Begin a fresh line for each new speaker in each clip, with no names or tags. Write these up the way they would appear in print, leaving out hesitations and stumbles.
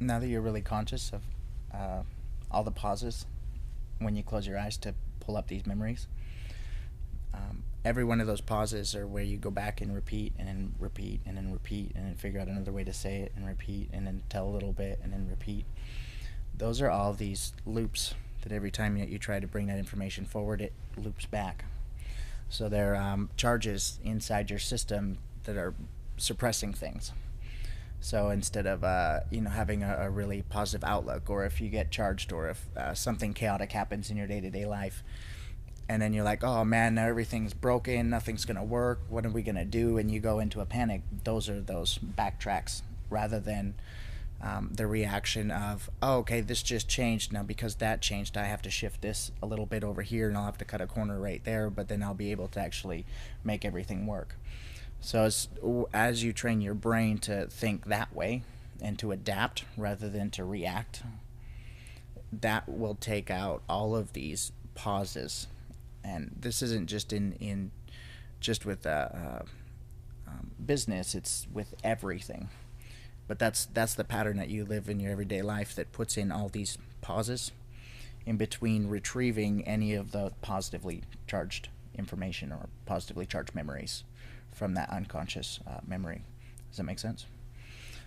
Now that you're really conscious of uh, all the pauses when you close your eyes to pull up these memories, every one of those pauses are where you go back and repeat and then repeat and then repeat and then figure out another way to say it and repeat and then tell a little bit and then repeat. Those are all these loops that every time you try to bring that information forward, it loops back. So they're charges inside your system that are suppressing things. So instead of having a really positive outlook, or if you get charged, or if something chaotic happens in your day-to-day life, and then you're like, oh man, now everything's broken, nothing's gonna work, what are we gonna do? And you go into a panic. Those are those backtracks, rather than the reaction of, oh, okay, this just changed. Now because that changed, I have to shift this a little bit over here, and I'll have to cut a corner right there, but then I'll be able to actually make everything work. So as you train your brain to think that way and to adapt rather than to react, that will take out all of these pauses. And this isn't just in just with business; it's with everything. But that's the pattern that you live in your everyday life that puts in all these pauses in between retrieving any of the positively charged information or positively charged memories from that unconscious memory. Does that make sense?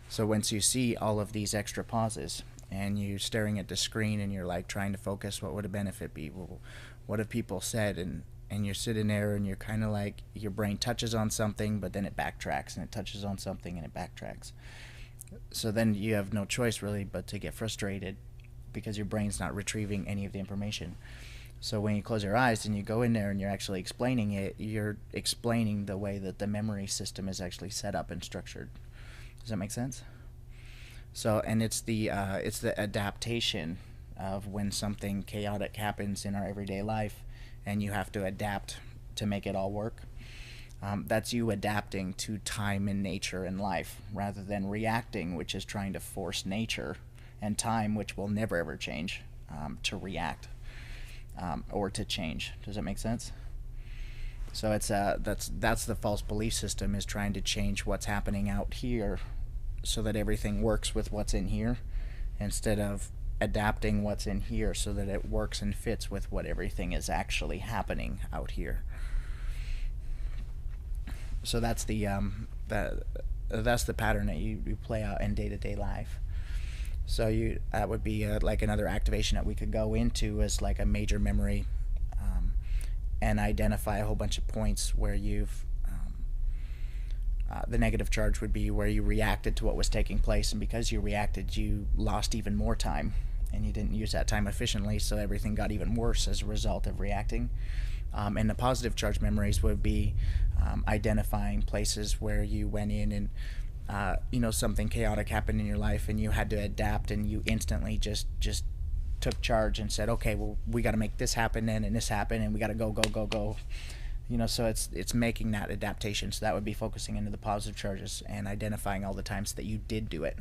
So once you see all of these extra pauses and you're staring at the screen and you're like trying to focus, what would a benefit be? Well, what have people said? And you're sitting there and you're kind of like, your brain touches on something, but then it backtracks, and it touches on something and it backtracks. So then you have no choice really but to get frustrated because your brain's not retrieving any of the information. So when you close your eyes and you go in there and you're actually explaining it, you're explaining the way that the memory system is actually set up and structured. Does that make sense? So, and it's the adaptation of when something chaotic happens in our everyday life, and you have to adapt to make it all work. That's you adapting to time and nature and life, rather than reacting, which is trying to force nature and time, which will never ever change, to react or to change. Does that make sense? So it's that's the false belief system, is trying to change what's happening out here so that everything works with what's in here, instead of adapting what's in here so that it works and fits with what everything is actually happening out here. So that's that's the pattern that you play out in day-to-day life. So that would be like another activation that we could go into as like a major memory, and identify a whole bunch of points where you've the negative charge would be where you reacted to what was taking place, and because you reacted, you lost even more time, and you didn't use that time efficiently, so everything got even worse as a result of reacting. And the positive charge memories would be identifying places where you went in and something chaotic happened in your life and you had to adapt, and you instantly just took charge and said, okay, well, we got to make this happen then, and this happen, and we got to go. So it's making that adaptation. So that would be focusing into the positive charges and identifying all the times that you did do it.